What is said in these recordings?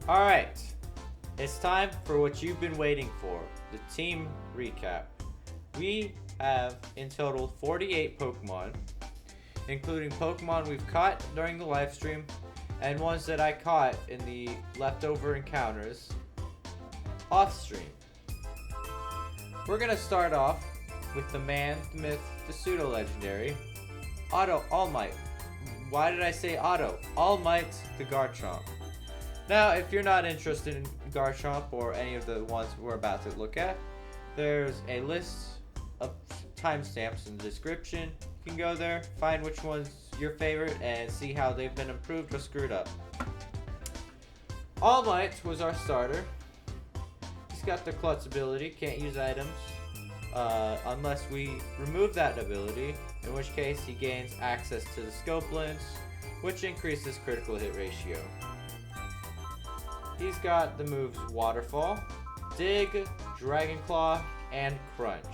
Alright, it's time for what you've been waiting for, the team recap. We have in total 48 Pokemon, including Pokemon we've caught during the live stream and ones that I caught in the leftover encounters off stream. We're gonna start off with the man, the myth, the pseudo-legendary, All Might. Why did I say Auto? All Might, the Garchomp. Now, if you're not interested in Garchomp or any of the ones we're about to look at, there's a list of timestamps in the description. You can go there, find which one's your favorite, and see how they've been improved or screwed up. All Might was our starter. He's got the Klutz ability, can't use items unless we remove that ability, in which case he gains access to the scope lens, which increases critical hit ratio. He's got the moves Waterfall, Dig, Dragon Claw, and Crunch,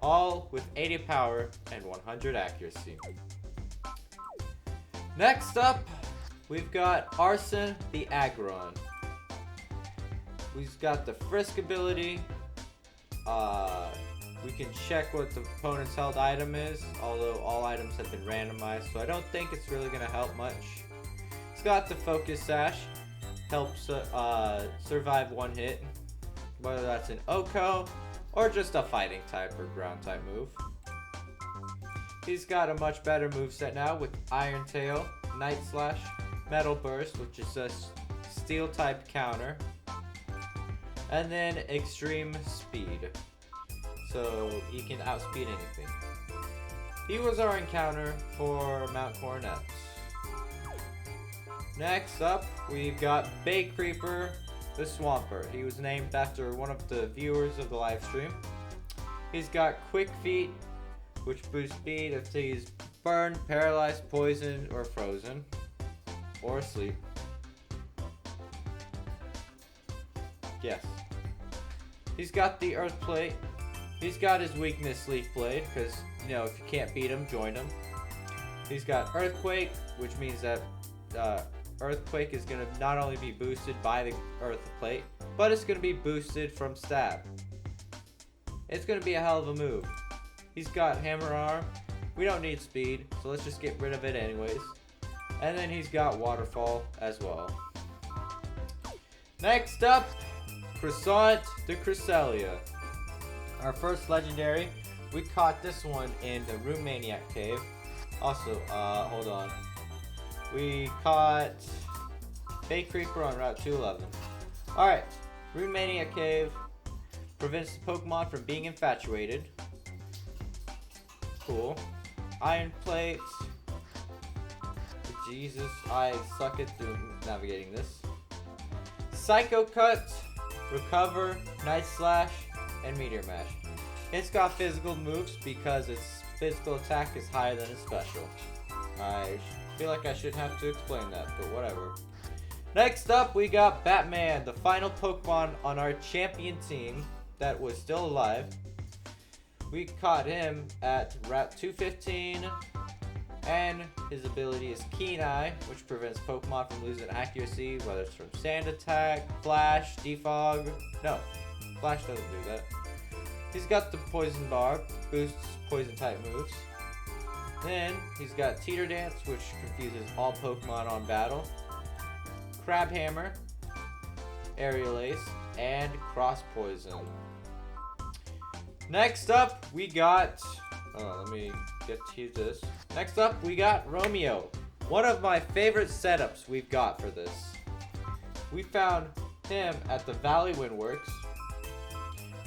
all with 80 power and 100 accuracy. Next up, we've got Arson the Aggron. We've got the Frisk ability. We can check what the opponent's held item is, although all items have been randomized, so I don't think it's really going to help much. It's got the Focus Sash, helps survive one hit, whether that's an OHKO or just a fighting type or ground type move. He's got a much better moveset now with Iron Tail, Night Slash, Metal Burst, which is a steel type counter, and then Extreme Speed, so he can outspeed anything. He was our encounter for Mount Coronet. Next up, we've got BayCreeper the Swampert. He was named after one of the viewers of the live stream. He's got Quick Feet, which boosts speed if he's burned, paralyzed, poisoned, or frozen, or asleep. Yes. He's got the Earth Plate. He's got his weakness, Leaf Blade, because, you know, if you can't beat him, join him. He's got Earthquake, which means that Earthquake is going to not only be boosted by the Earth Plate, but it's going to be boosted from Stab. It's going to be a hell of a move. He's got Hammer Arm. We don't need speed, so let's just get rid of it anyways. And then he's got Waterfall as well. Next up, Croissant the Cresselia. Our first legendary. We caught this one in the Maniac cave. Also, hold on. We caught BayCreeper on Route 211. Alright, Maniac cave prevents the Pokemon from being infatuated. Cool. Iron Plate. Jesus, I suck at navigating this. Psycho Cut, Recover, Night Slash, and Meteor Mash. It's got physical moves because its physical attack is higher than its special. I feel like I shouldn't have to explain that, but whatever. Next up, we got Batman, the final Pokemon on our champion team that was still alive. We caught him at Route 215, and his ability is Keen Eye, which prevents Pokemon from losing accuracy, whether it's from Sand Attack, Flash, Defog. No, Flash doesn't do that. He's got the Poison Barb, boosts poison type moves. Then he's got Teeter Dance, which confuses all Pokemon on battle. Crab Hammer, Aerial Ace, and Cross Poison. Next up, we got. Let me get to this. Next up, we got Romeo. One of my favorite setups we've got for this. We found him at the Valley Windworks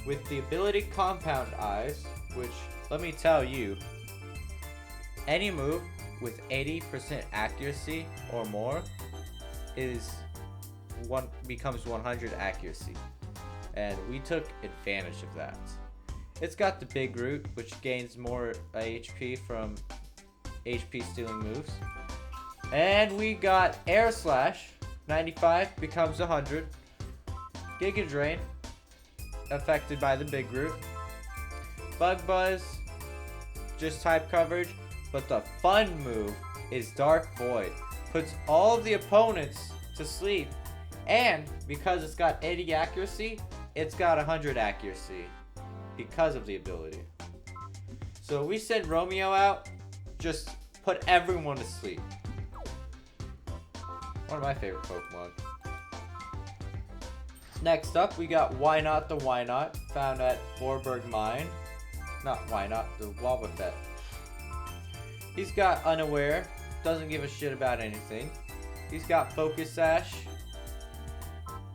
with the ability Compound Eyes, which, let me tell you, any move with 80% accuracy or more becomes 100 accuracy, and we took advantage of that. It's got the Big Root, which gains more HP from HP stealing moves, and we got Air Slash, 95 becomes 100, Giga Drain, affected by the Big Root, Bug Buzz, just type coverage, but the fun move is Dark Void. Puts all of the opponents to sleep And because it's got 80 accuracy, it's got 100 accuracy because of the ability. So we send Romeo out, just put everyone to sleep. One of my favorite Pokemon. Next up, we got Why Not the Why Not, found at Vorburg Mine. Not Why Not, the Wobbuffet. He's got Unaware, doesn't give a shit about anything. He's got Focus Sash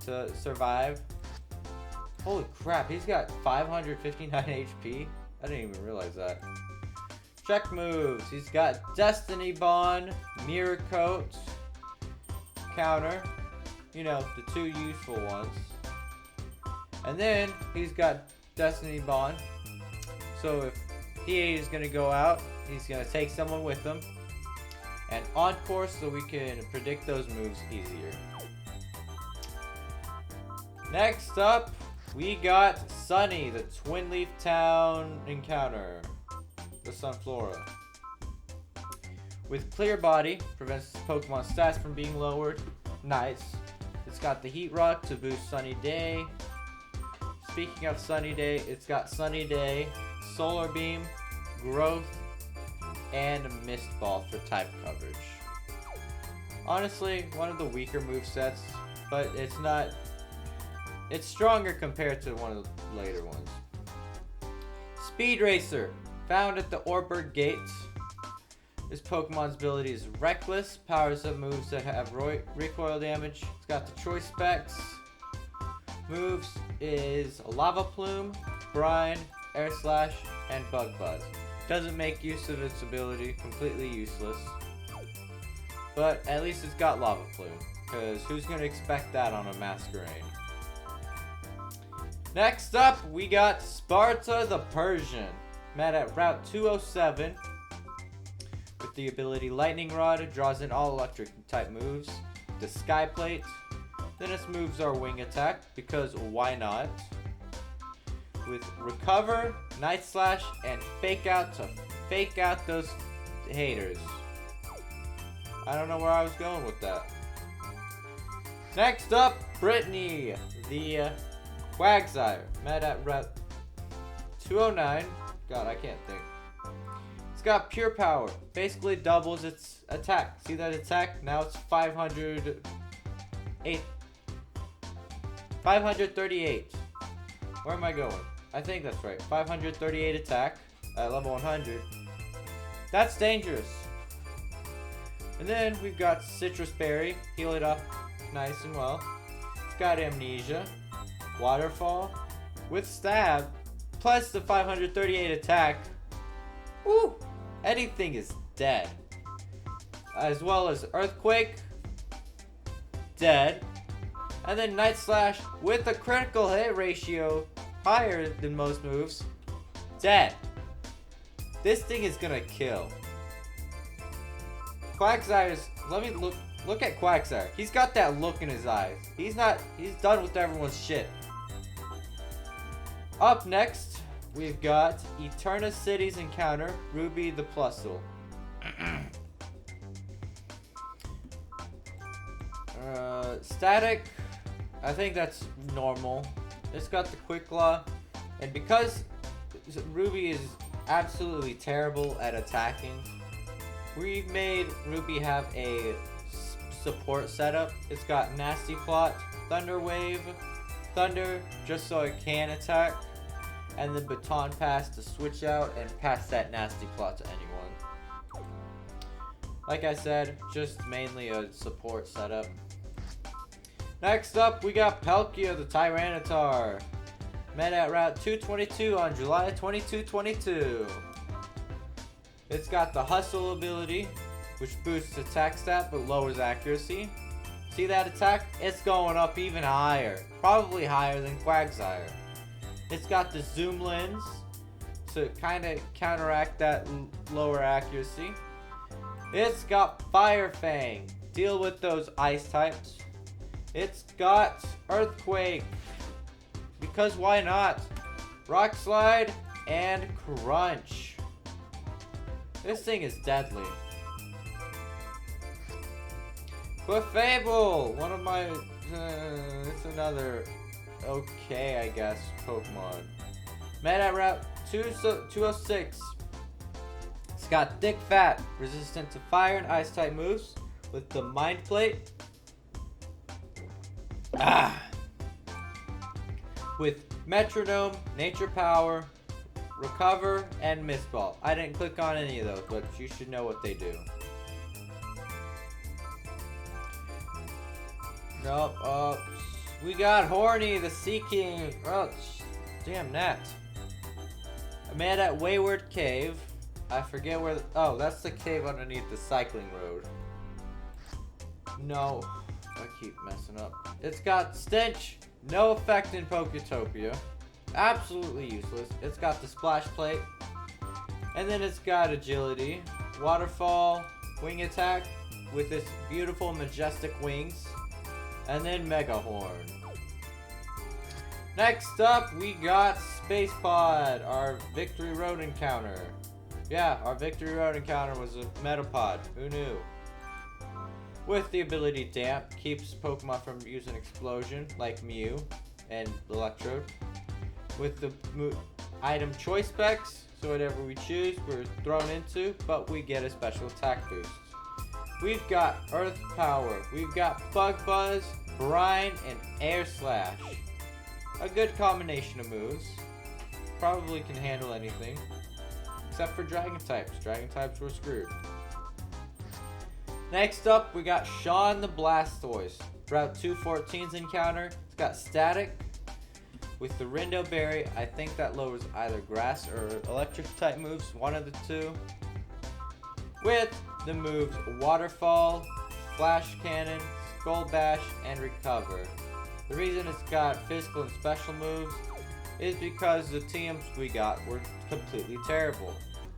to survive. Holy crap, he's got 559 HP? I didn't even realize that. Check moves. He's got Destiny Bond, Mirror Coat, Counter. You know, the two useful ones. And then he's got Destiny Bond. So if he is going to go out, he's going to take someone with him. And on course so we can predict those moves easier. Next up, we got Sunny, the Twin Leaf Town Encounter. The Sunflora. With Clear Body, prevents Pokemon stats from being lowered. Nice. It's got the Heat Rock to boost Sunny Day. Speaking of Sunny Day, it's got Sunny Day, Solar Beam, Growth, and Mist Ball for type coverage. Honestly, one of the weaker movesets, but it's not... It's stronger compared to one of the later ones. Speed Racer, found at the Orberg Gate. This Pokemon's ability is Reckless, powers up moves that have recoil damage. It's got the choice specs. Moves is Lava Plume, Brine, Air Slash, and Bug Buzz. Doesn't make use of its ability, completely useless. But at least it's got Lava Plume, because who's going to expect that on a Masquerain? Next up, we got Sparta the Persian. Met at Route 207. With the ability Lightning Rod, it draws in all electric type moves. The Sky Plate. Then its moves are Wing Attack, because why not? With Recover, Night Slash, and Fake Out to fake out those haters. I don't know where I was going with that. Next up, Brittany, the Quagsire. Met at Route 209. God, I can't think. It's got Pure Power. Basically doubles its attack. See that attack? Now it's 538. Where am I going? I think that's right. 538 attack at level 100. That's dangerous. And then we've got Citrus Berry. Heal it up nice and well. It's got Amnesia. Waterfall. With Stab. Plus the 538 attack. Woo! Anything is dead. As well as Earthquake. Dead. And then Night Slash with a critical hit ratio higher than most moves. Dead. This thing is gonna kill. Quagsire's... Let me look at Quagsire. He's got that look in his eyes. He's done with everyone's shit. Up next, we've got Eterna City's Encounter, Ruby the Plusle. Static, I think that's normal. It's got the Quick Claw, and because Ruby is absolutely terrible at attacking, we've made Ruby have a support setup. It's got Nasty Plot, Thunder Wave, Thunder, just so it can attack, and then Baton Pass to switch out and pass that Nasty Plot to anyone. Like I said, just mainly a support setup. Next up, we got Palkia the Tyranitar. Met at Route 222 on July 22. It's got the Hustle ability, which boosts attack stat but lowers accuracy. See that attack? It's going up even higher. Probably higher than Quagsire. It's got the Zoom Lens to kind of counteract that lower accuracy. It's got Fire Fang. Deal with those ice types. It's got Earthquake. Because why not? Rock Slide and Crunch. This thing is deadly. Clefable, one of my it's another okay, I guess, Pokemon. Met at Route 206. It's got thick fat, resistant to fire and ice type moves with the Mind Plate. With Metronome, Nature Power, Recover, and Mist Ball. I didn't click on any of those, but you should know what they do. Nope. We got Horny, the Sea King. Oh, damn that. I met at Wayward Cave. I forget where. Oh, that's the cave underneath the cycling road. No, I keep messing up. It's got Stench, no effect in Poketopia. Absolutely useless. It's got the Splash Plate. And then it's got Agility, Waterfall, Wing Attack with its beautiful majestic wings. And then Mega Horn. Next up, we got Space Pod, our Victory Road encounter. Yeah, our Victory Road encounter was a Metapod. Who knew? With the ability Damp, keeps Pokemon from using Explosion, like Mew and Electrode. With the item choice specs, so whatever we choose, we're thrown into, but we get a special attack boost. We've got Earth Power, we've got Bug Buzz, Brine, and Air Slash. A good combination of moves. Probably can handle anything. Except for Dragon types. Dragon types were screwed. Next up, we got Sean the Blastoise. Route 214's encounter. It's got Static. With the Rindo Berry, I think that lowers either grass or electric type moves. One of the two. With the moves Waterfall, Flash Cannon, Skull Bash, and Recover. The reason it's got physical and special moves is because the teams we got were completely terrible.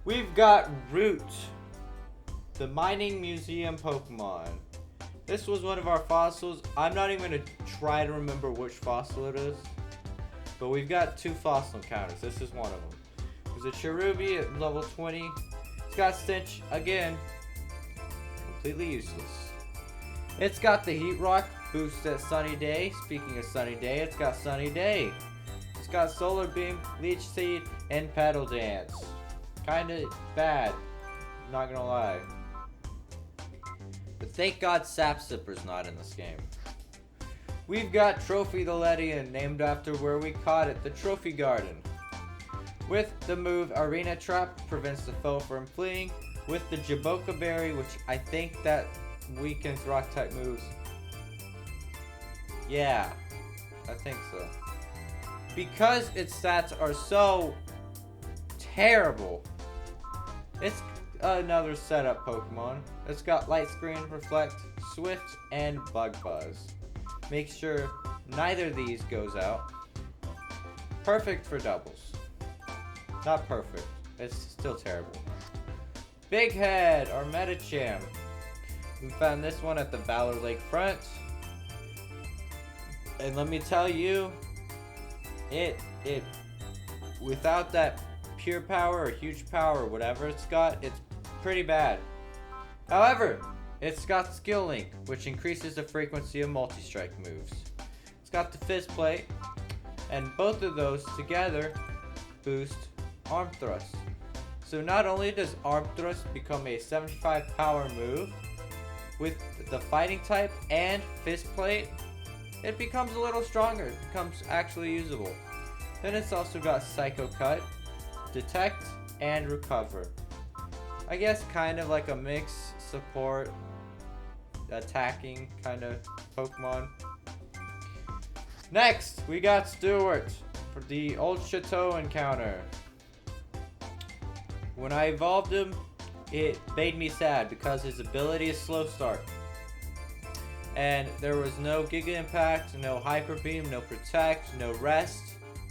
We've got Root, the Mining Museum Pokemon. This was one of our fossils. I'm not even going to try to remember which fossil it is. But we've got 2 fossil encounters. This is one of them. There's a Cherubi at level 20. It's got Stench, again, completely useless. It's got the Heat Rock, boost at Sunny Day. Speaking of Sunny Day, it's got Sunny Day. It's got Solar Beam, Leech Seed, and Petal Dance. Kinda bad, not gonna lie. But thank God Sap Sipper's not in this game. We've got Trophy the Ledian, named after where we caught it, the Trophy Garden. With the move Arena Trap, prevents the foe from fleeing. With the Jaboka Berry, which I think that weakens rock type moves. Yeah, I think so. Because its stats are so terrible, it's another setup Pokemon. It's got Light Screen, Reflect, Swift, and Bug Buzz. Make sure neither of these goes out. Perfect for doubles. Not perfect. It's still terrible. Big Head, our Metacham. We found this one at the Valor Lake front. And let me tell you, it without that pure power or huge power or whatever it's pretty bad. However, it's got Skill Link, which increases the frequency of multi-strike moves. It's got the Fist Plate, and both of those together boost Arm Thrust. So not only does Arm Thrust become a 75 power move, with the Fighting type and Fist Plate, it becomes a little stronger. It becomes actually usable. Then it's also got Psycho Cut, Detect, and Recover. I guess kind of like a mix support, attacking kind of Pokemon. Next, we got Stuart for the Old Chateau encounter. When I evolved him, it made me sad because his ability is Slow Start. And there was no Giga Impact, no Hyper Beam, no Protect, no Rest.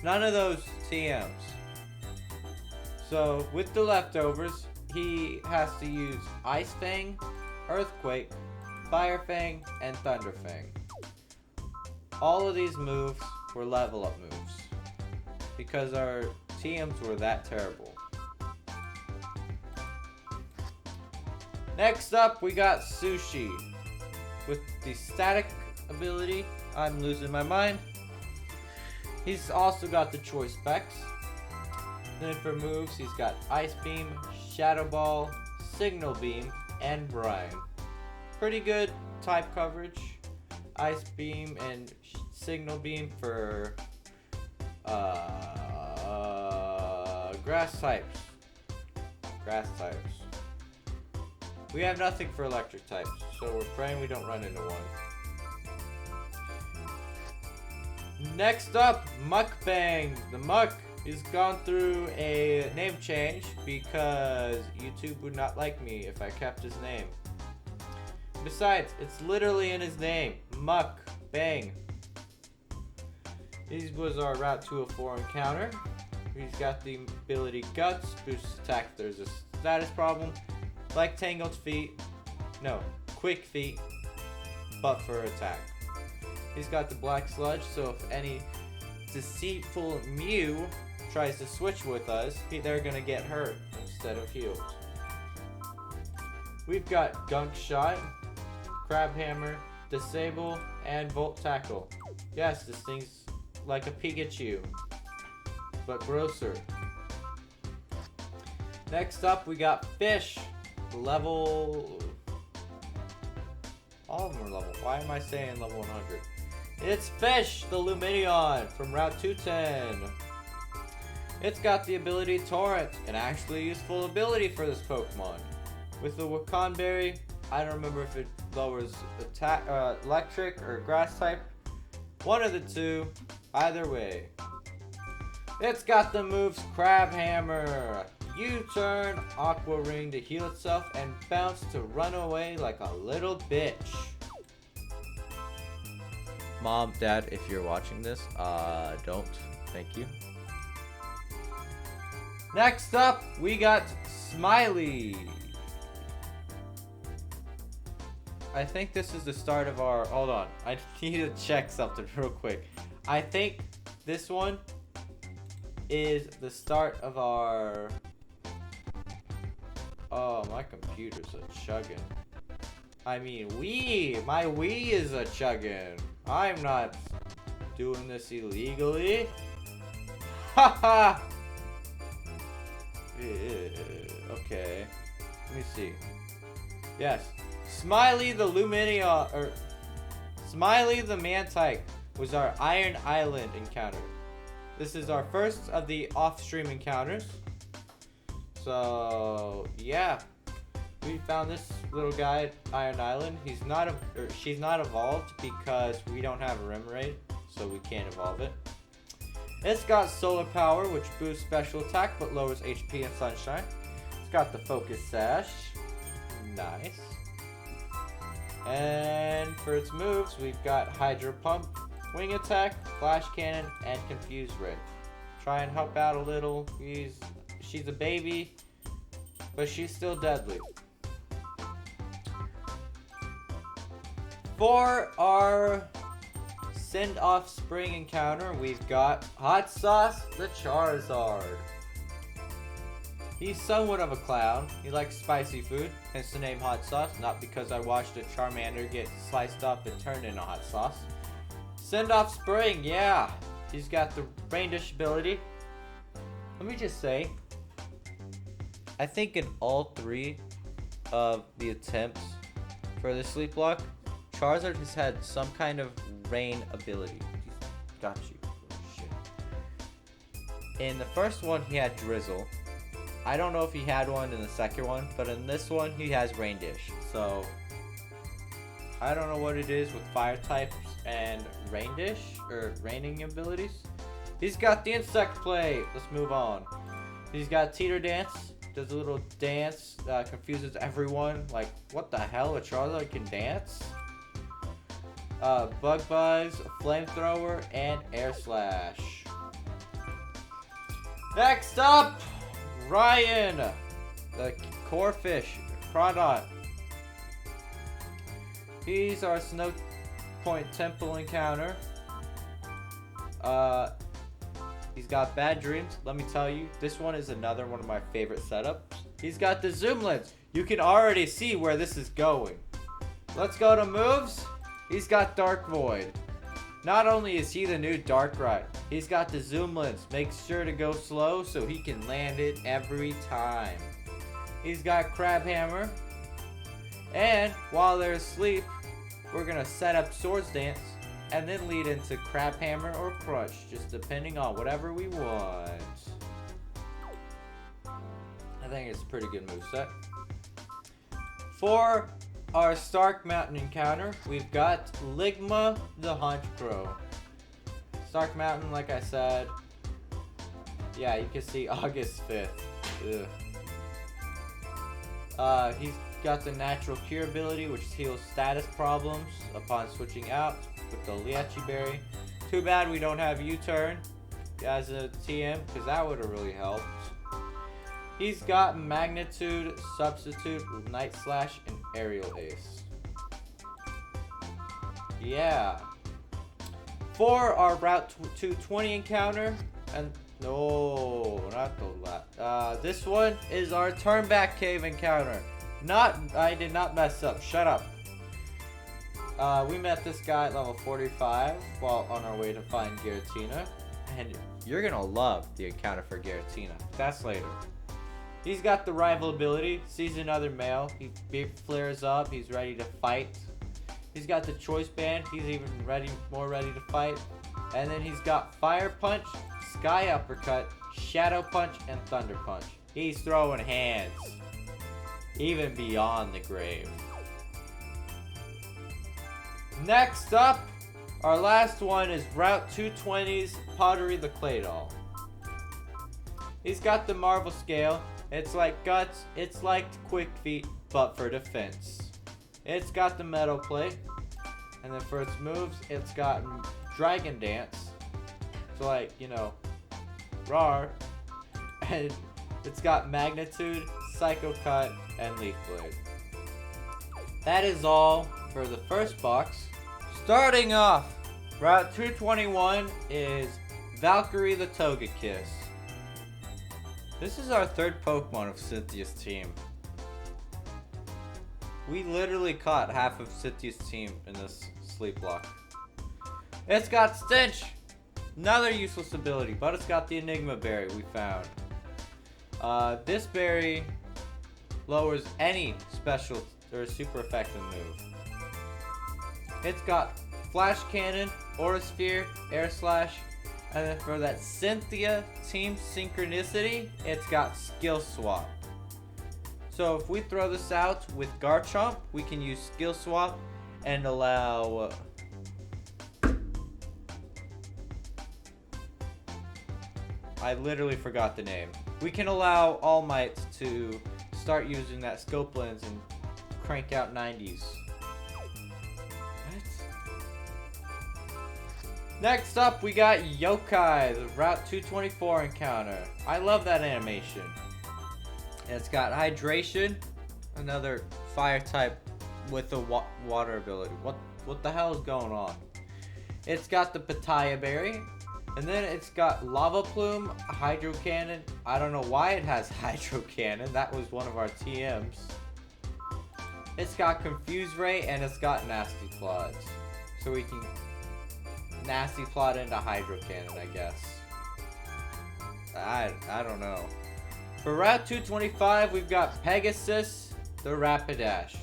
None of those TMs. So with the leftovers, he has to use Ice Fang, Earthquake, Fire Fang, and Thunder Fang. All of these moves were level up moves because our TMs were that terrible. Next up, we got Sushi. With the static ability, I'm losing my mind. He's also got the choice specs. Then for moves, he's got Ice Beam, Shadow Ball, Signal Beam, and Brine. Pretty good type coverage. Ice Beam and Signal Beam for grass types. We have nothing for electric types, so we're praying we don't run into one. Next up, Mukbang the Muk. He's gone through a name change because YouTube would not like me if I kept his name. Besides, it's literally in his name, Mukbang. He was our Route 204 encounter. He's got the ability Guts, boosts attack if there's a status problem. Like Tangled Feet, no, Quick Feet, but for attack. He's got the Black Sludge, so if any deceitful Mew tries to switch with us, they're gonna get hurt instead of healed. We've got Gunk Shot, Crab Hammer, Disable, and Volt Tackle. Yes, this thing's like a Pikachu, but grosser. Next up, we got Fish. Level... All of them are level. Why am I saying level 100? It's Fish, the Lumineon from Route 210. It's got the ability Torrent, an actually useful ability for this Pokemon. With the Wakanberry, I don't remember if it lowers attack, electric or grass type. One of the two, either way. It's got the moves Crab Hammer, U-turn, Aqua Ring to heal itself, and Bounce to run away like a little bitch. Mom, Dad, if you're watching this, don't. Thank you. Next up, we got Smiley. I think this is the start of our... Hold on. I need to check something real quick. I think this one is the start of our... Oh, my computer's a chugging. I mean, my Wii is a chugging. I'm not doing this illegally. Haha! Okay. Let me see. Yes. Smiley the Lumineon, or Smiley the Mantike was our Iron Island encounter. This is our first of the off-stream encounters. So, yeah. We found this little guy at Iron Island. She's not evolved because we don't have a Remoraid, so we can't evolve it. It's got Solar Power, which boosts special attack but lowers HP and Sunshine. It's got the Focus Sash. Nice. And for its moves, we've got Hydro Pump, Wing Attack, Flash Cannon, and Confuse Ray. Try and help out a little. She's a baby, but she's still deadly. For our Sendoff Spring encounter, we've got Hot Sauce the Charizard. He's somewhat of a clown. He likes spicy food, hence the name Hot Sauce, not because I watched a Charmander get sliced up and turned into hot sauce. Sendoff Spring, yeah. He's got the Rain Dish ability. Let me just say, I think in all three of the attempts for the Sleeplock, Charizard has had some kind of rain ability. He's got you. Shit. In the first one, he had Drizzle. I don't know if he had one in the second one, but in this one, he has Rain Dish. So, I don't know what it is with fire types and Rain Dish, or raining abilities. He's got the Insect Play. Let's move on. He's got Teeter Dance. Does a little dance, confuses everyone. Like, what the hell? A Charizard can dance? Bug Buzz, Flamethrower, and Air Slash. Next up, Ryan, the Corefish, Croissant. He's our Snowpoint Temple encounter. He's got Bad Dreams. Let me tell you, this one is another one of my favorite setups. He's got the Zoom Lens. You can already see where this is going. Let's go to moves. He's got Dark Void. Not only is he the new Darkrai, he's got the zoom lens. Make sure to go slow so he can land it every time. He's got Crab Hammer. And while they're asleep, we're going to set up Swords Dance and then lead into Crab Hammer or Crush, just depending on whatever we want. I think it's a pretty good moveset. For our Stark Mountain encounter, we've got Ligma the Honchkrow. Stark Mountain, like I said, yeah, you can see August 5th. Ugh. He's got the Natural Cure ability, which heals status problems upon switching out with the Liachi Berry. Too bad we don't have U-Turn as a TM, because that would have really helped. He's got Magnitude, Substitute, Night Slash, and Aerial Ace. Yeah. For our Route 220 encounter, and no, not the last. This one is our Turnback Cave encounter. I did not mess up. Shut up. We met this guy at level 45 while on our way to find Giratina, and you're gonna love the encounter for Giratina. That's later. He's got the rival ability, sees another male, he flares up, he's ready to fight. He's got the choice band, he's even more ready to fight. And then he's got Fire Punch, Sky Uppercut, Shadow Punch, and Thunder Punch. He's throwing hands, even beyond the grave. Next up, our last one is Route 220's Pottery the Clay Doll. He's got the Marvel Scale. It's like Guts, it's like Quick Feet, but for defense. It's got the Metal Play, and then for its moves, it's got Dragon Dance. So like, you know, Rawr. And it's got Magnitude, Psycho Cut, and Leaf Blade. That is all for the first box. Starting off, Route 221 is Valkyrie the Togekiss. This is our third Pokemon of Cynthia's team. We literally caught half of Cynthia's team in this Sleeplocke. It's got Stench, another useless ability, but it's got the Enigma Berry we found. This berry lowers any special or super effective move. It's got Flash Cannon, Aura Sphere, Air Slash, and then for that Cynthia Team Synchronicity, it's got Skill Swap. So if we throw this out with Garchomp, we can use Skill Swap and allow... I literally forgot the name. We can allow All Might to start using that scope lens and crank out 90s. Next up, we got Yokai, the Route 224 encounter. I love that animation. It's got Hydration, another fire type with a water ability. What the hell is going on? It's got the Pitaya Berry, and then it's got Lava Plume, Hydro Cannon. I don't know why it has Hydro Cannon. That was one of our TMs. It's got Confuse Ray, and it's got Nasty Plot. So we can Nasty Plot into Hydro Cannon, I guess. I don't know. For Route 225, we've got Pegasus, the Rapidash.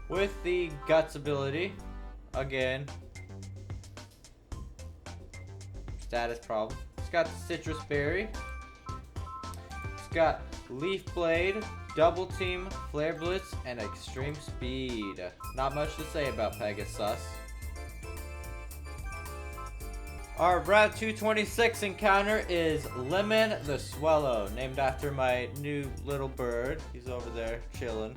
With the Guts ability, again, status problem. It's got the Citrus Berry. It's got Leaf Blade, Double Team, Flare Blitz, and Extreme Speed. Not much to say about Pegasus. Our Route 226 encounter is Lemon the Swallow, named after my new little bird. He's over there chilling.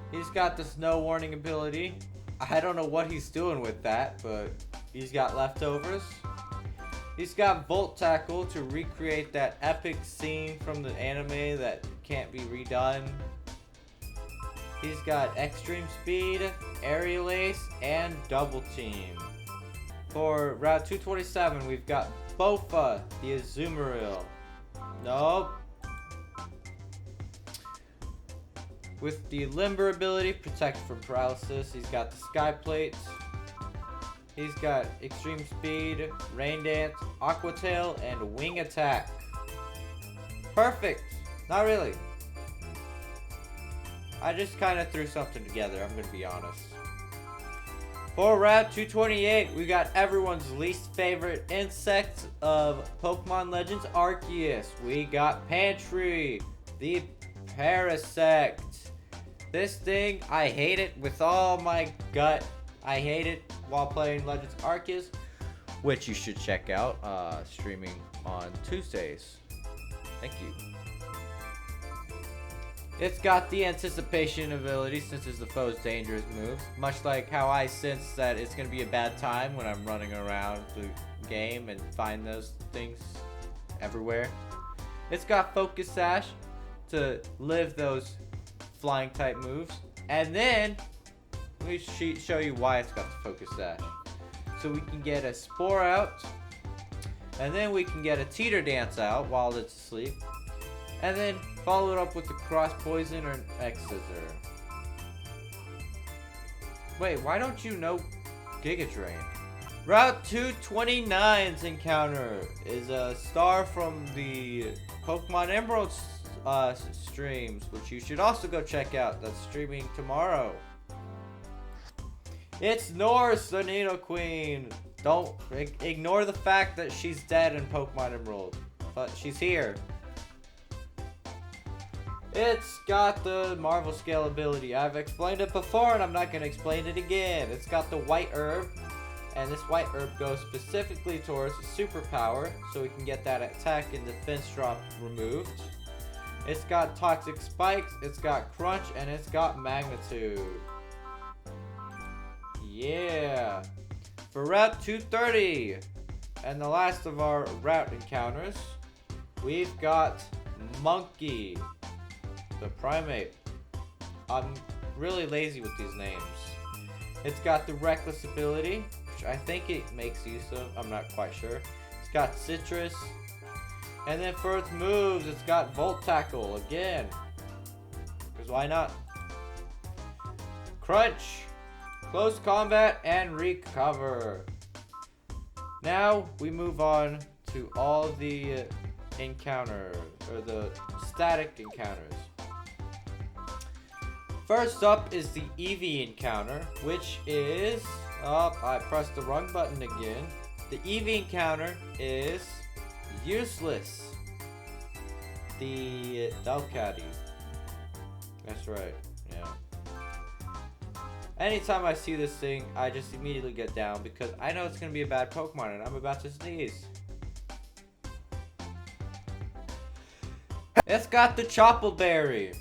He's got the Snow Warning ability. I don't know what he's doing with that, but he's got leftovers. He's got Volt Tackle to recreate that epic scene from the anime that can't be redone. He's got Extreme Speed, Aerial Ace, and Double Team. For Route 227, we've got Bofa, the Azumarill. Nope. With the Limber ability, Protect from Paralysis, he's got the Sky Plate. He's got Extreme Speed, Rain Dance, Aqua Tail, and Wing Attack. Perfect. Not really. I just kind of threw something together, I'm going to be honest. For Route 228, we got everyone's least favorite insect of Pokemon Legends Arceus. We got Pantry, the Parasect. This thing, I hate it with all my gut. I hate it while playing Legends Arceus, which you should check out, streaming on Tuesdays. Thank you. It's got the anticipation ability since it's the foe's dangerous moves, much like how I sense that it's going to be a bad time when I'm running around the game and find those things everywhere. It's got Focus Sash to live those flying type moves, and then let me show you why it's got the Focus Sash. So we can get a Spore out, and then we can get a Teeter Dance out while it's asleep, and then follow it up with the Cross Poison or an X-Scissor. Wait, why don't you know Giga Drain? Route 229's encounter is a star from the Pokemon Emerald streams, which you should also go check out. That's streaming tomorrow. It's Norse, the Nidoqueen. Don't ignore the fact that she's dead in Pokemon Emerald, but she's here. It's got the Marvel Scale ability. I've explained it before and I'm not going to explain it again. It's got the White Herb, and this White Herb goes specifically towards Superpower, so we can get that attack and defense drop removed. It's got Toxic Spikes, it's got Crunch, and it's got Magnitude. Yeah. For Route 230, and the last of our route encounters, we've got Monkey, the Primate. I'm really lazy with these names. It's got the Reckless ability, which I think it makes use of. I'm not quite sure. It's got Citrus. And then for its moves, it's got Volt Tackle again. Because why not? Crunch, Close Combat, and Recover. Now we move on to all the encounters, or the static encounters. First up is the Eevee Encounter, which is... Oh, I pressed the wrong button again. The Eevee Encounter is useless. The Delcatty. That's right, yeah. Anytime I see this thing, I just immediately get down because I know it's going to be a bad Pokemon and I'm about to sneeze. It's got the Choppleberry.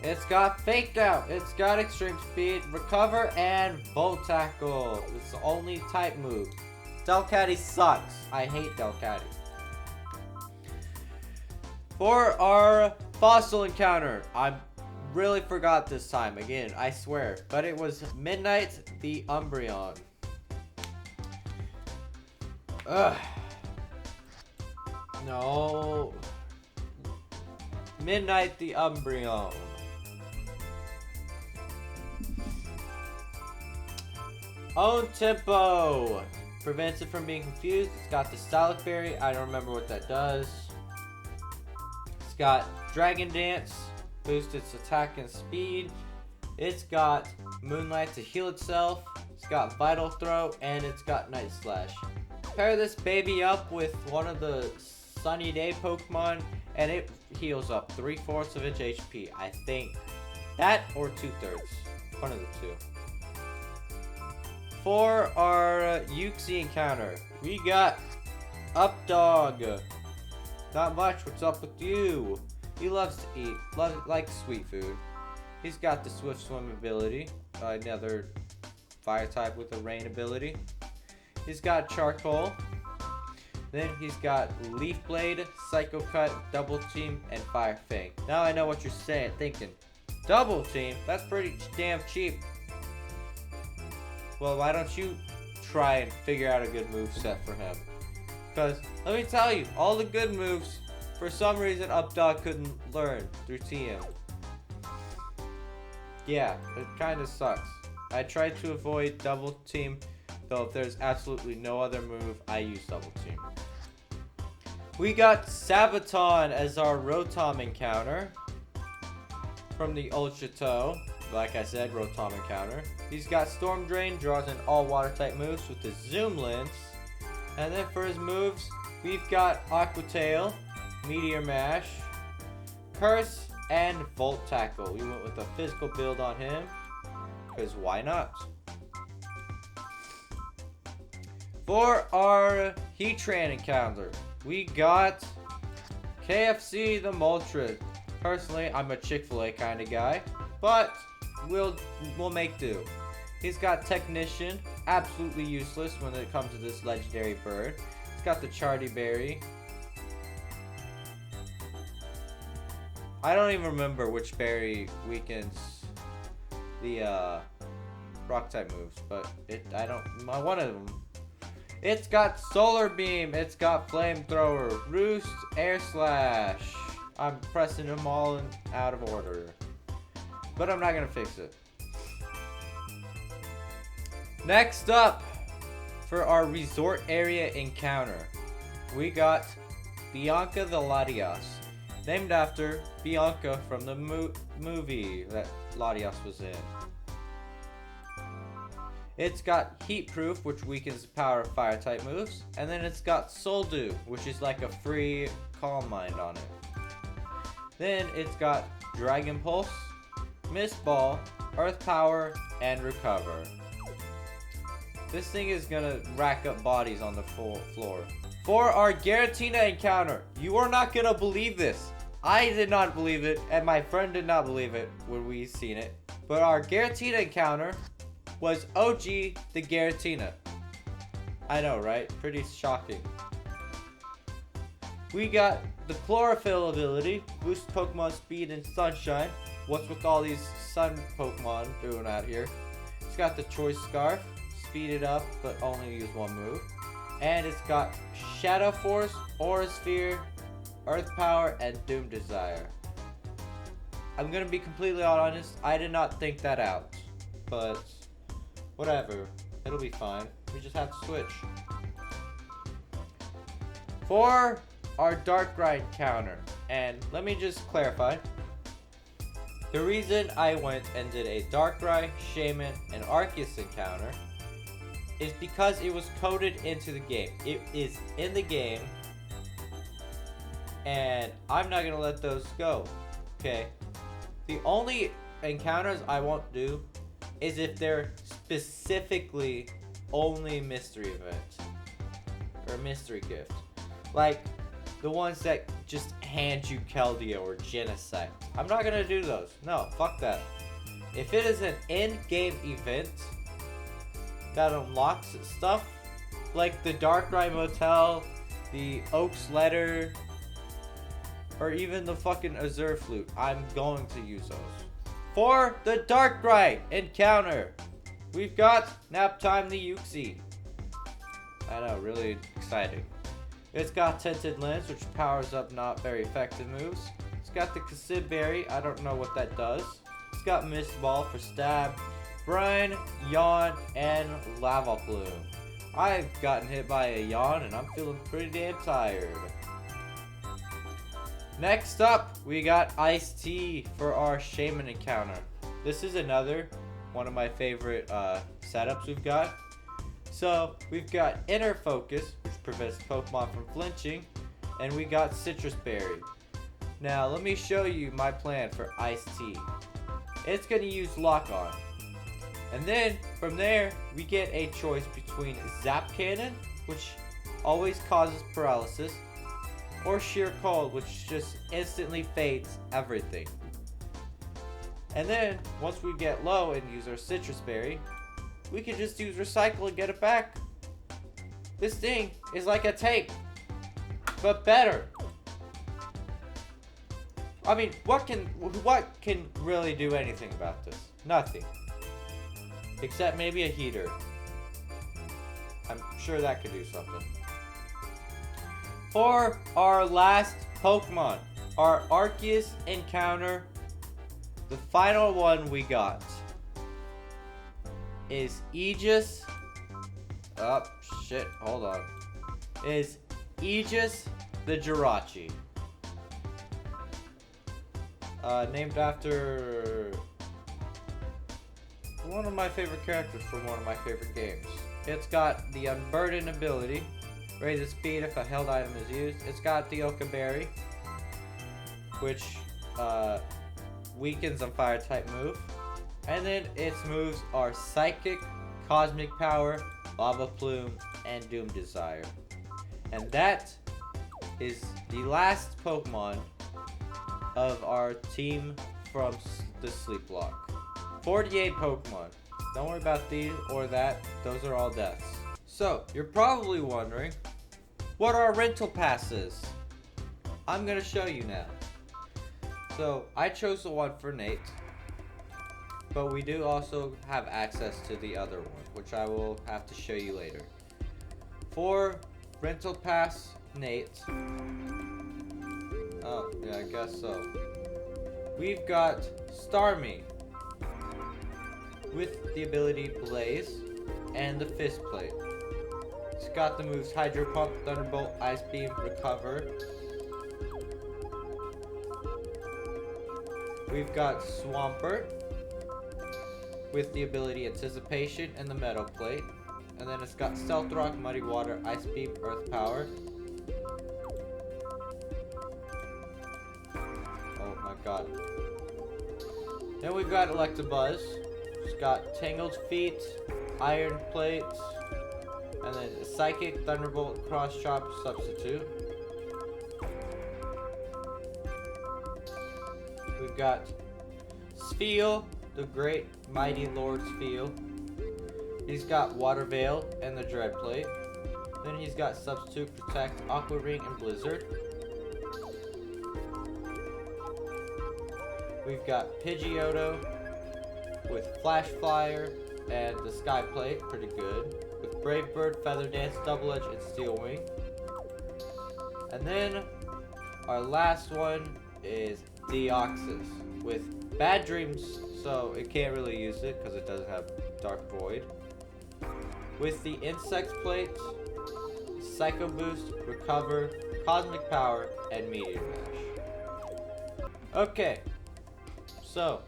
It's got Fake Out. It's got Extreme Speed, Recover, and Volt Tackle. It's the only type move. Delcatty sucks. I hate Delcatty. For our fossil encounter, I really forgot this time. Again, I swear. But it was Midnight the Umbreon. Ugh. No. Midnight the Umbreon. Own Tempo. Prevents it from being confused. It's got the Stylic Berry. I don't remember what that does. It's got Dragon Dance. Boosts its attack and speed. It's got Moonlight to heal itself. It's got Vital Throw. And it's got Night Slash. Pair this baby up with one of the Sunny Day Pokemon. And it heals up 3/4 of its HP. I think. That or 2/3. One of the two. For our Uxie Encounter, we got Updog. Not much. What's up with you? He loves to eat. Likes sweet food. He's got the Swift Swim ability. Another fire type with a rain ability. He's got Charcoal. Then he's got Leaf Blade, Psycho Cut, Double Team, and Fire Fang. Now I know what you're thinking. Double Team? That's pretty damn cheap. Well, why don't you try and figure out a good move set for him? Because, let me tell you, all the good moves, for some reason, Updog couldn't learn through TM. Yeah, it kind of sucks. I try to avoid double team, though if there's absolutely no other move, I use double team. We got Sabaton as our Rotom Encounter from the Ultra Toe. Like I said, Rotom Encounter. He's got Storm Drain, draws in all water type moves with the Zoom Lens. And then for his moves, we've got Aqua Tail, Meteor Mash, Curse, and Volt Tackle. We went with a physical build on him, because why not? For our Heatran Encounter, we got KFC the Moltres. Personally, I'm a Chick-fil-A kind of guy, but we'll make do. He's got Technician, absolutely useless when it comes to this legendary bird. He's got the Chardy Berry. I don't even remember which berry weakens the rock type moves, but one of them. It's got Solar Beam, it's got Flamethrower, Roost, Air Slash. I'm pressing them all out of order, but I'm not gonna fix it. Next up, for our Resort Area Encounter, we got Bianca the Latias, named after Bianca from the movie that Latias was in. It's got Heat Proof, which weakens the power of fire type moves, and then it's got Soul Dew, which is like a free Calm Mind on it. Then it's got Dragon Pulse, Mist Ball, Earth Power, and Recover. This thing is gonna rack up bodies on the floor. For our Giratina Encounter, you are not gonna believe this. I did not believe it, and my friend did not believe it when we seen it. But our Giratina Encounter was OG the Giratina. I know, right? Pretty shocking. We got the Chlorophyll ability, boost Pokemon speed and sunshine. What's with all these sun Pokemon doing out here? It's got the Choice Scarf, speed it up, but only use one move. And it's got Shadow Force, Aura Sphere, Earth Power, and Doom Desire. I'm gonna be completely honest, I did not think that out. But whatever, it'll be fine. We just have to switch. For our Darkrai Encounter, and let me just clarify. The reason I went and did a Darkrai, Shaymin, and Arceus Encounter is because it was coded into the game. It is in the game, and I'm not gonna let those go, okay? The only encounters I won't do is if they're specifically only mystery event or mystery gift, like the ones that just hand you Keldeo or Genesect. I'm not gonna do those. No, fuck that. If it is an in-game event that unlocks stuff, like the Darkrai Motel, the Oak's Letter, or even the fucking Azure Flute, I'm going to use those. For the Darkrai Encounter, we've got Naptime the Uxie. I know, really exciting. It's got Tinted Lens, which powers up not very effective moves. It's got the Cassib Berry, I don't know what that does. It's got Mist Ball for Stab, Brine, Yawn, and Lava Plume. I've gotten hit by a Yawn and I'm feeling pretty damn tired. Next up, we got Iced Tea for our Shaymin Encounter. This is another one of my favorite setups we've got. So, we've got Inner Focus, which prevents Pokemon from flinching, and we got Citrus Berry. Now, let me show you my plan for Iced Tea. It's going to use Lock On. And then, from there, we get a choice between Zap Cannon, which always causes paralysis, or Sheer Cold, which just instantly fades everything. And then, once we get low and use our Citrus Berry, we can just use Recycle and get it back. This thing is like a tape, but better. I mean, what can really do anything about this? Nothing. Except maybe a heater. I'm sure that could do something. For our last Pokemon, our Arceus Encounter, the final one we got. is Aegis. Oh, shit. Hold on. Is Aegis the Jirachi. Named after one of my favorite characters from one of my favorite games. It's got the Unburden ability. Raise its speed if a held item is used. It's got the Oka Berry, which weakens on fire type move. And then its moves are Psychic, Cosmic Power, Lava Plume, and Doom Desire. And that is the last Pokemon of our team from the Sleeplock. 48 Pokemon. Don't worry about these or that. Those are all deaths. So, you're probably wondering, what are rental passes? I'm going to show you now. So, I chose the one for Nate. But we do also have access to the other one, which I will have to show you later. For rental pass Nate. Oh, yeah, I guess so. We've got Starmie with the ability Blaze and the Fist Plate. It's got the moves Hydro Pump, Thunderbolt, Ice Beam, Recover. We've got Swampert with the ability Anticipation and the Metal Plate. And then it's got Stealth Rock, Muddy Water, Ice Beam, Earth Power. Oh my god. Then we've got Electabuzz. It's got Tangled Feet, Iron Plate, and then Psychic, Thunderbolt, Cross Chop, Substitute. We've got Spheal, the Great Mighty Lord Spheal. He's got Water Veil and the Dread Plate. Then he's got Substitute, Protect, Aqua Ring, and Blizzard. We've got Pidgeotto with Flash Flyer and the Sky Plate, pretty good. With Brave Bird, Feather Dance, Double Edge, and Steel Wing. And then our last one is Deoxys with Bad Dreams, so it can't really use it because it doesn't have Dark Void. With the Insect Plate, Psycho Boost, Recover, Cosmic Power, and Meteor Mash. Okay, so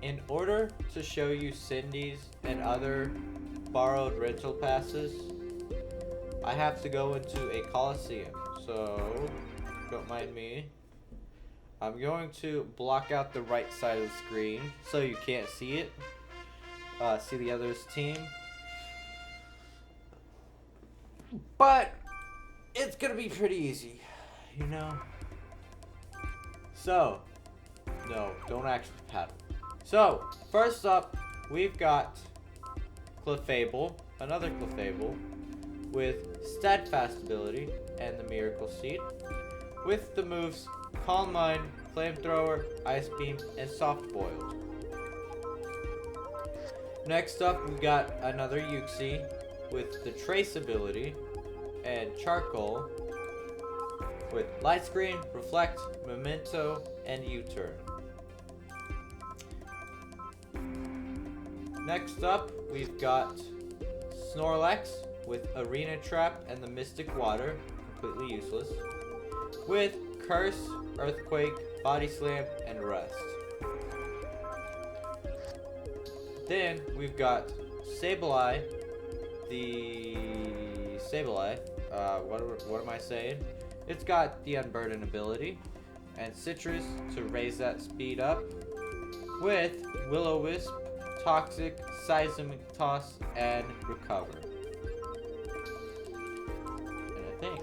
in order to show you Cindy's and other borrowed rental passes, I have to go into a Colosseum, so don't mind me. I'm going to block out the right side of the screen so you can't see it. See the other's team. But it's gonna be pretty easy, you know? So, no, don't actually paddle. So, first up, we've got Clefable, another Clefable, with Steadfast ability and the Miracle Seed, with the moves Calm Mind, Flamethrower, Ice Beam, and Soft Boiled. Next up, we got another Uxie with the Trace ability and Charcoal, with Light Screen, Reflect, Memento, and U-Turn. Next up, we've got Snorlax with Arena Trap and the Mystic Water, completely useless, with Curse, Earthquake, Body Slam, and Rest. Then we've got Sableye, what am I saying? It's got the Unburden ability, and Citrus to raise that speed up, with Will-O-Wisp, Toxic, Seismic Toss, and Recover. And I think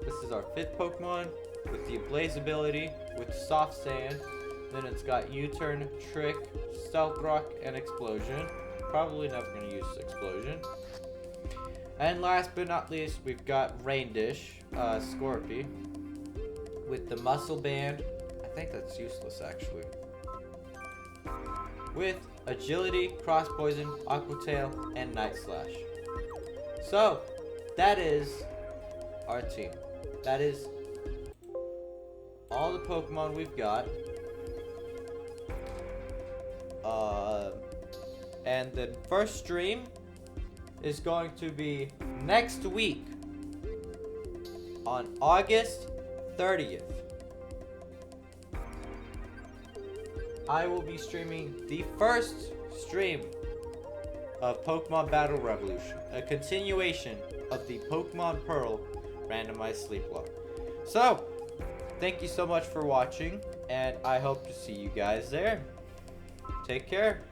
this is our 5th Pokemon with the Blaze ability, with Soft Sand. Then it's got U-Turn, Trick, Stealth Rock, and Explosion. Probably never going to use Explosion. And last but not least, we've got Rain Dish, Scorpy, with the Muscle Band. I think that's useless actually. With Agility, Cross Poison, Aqua Tail, and Night Slash. So, that is our team. That is all the Pokemon we've got. And the first stream is going to be next week on August 30th. I will be streaming the first stream of Pokemon Battle Revolution, a continuation of the Pokemon Pearl Randomized Sleeplocke. So, thank you so much for watching, and I hope to see you guys there. Take care.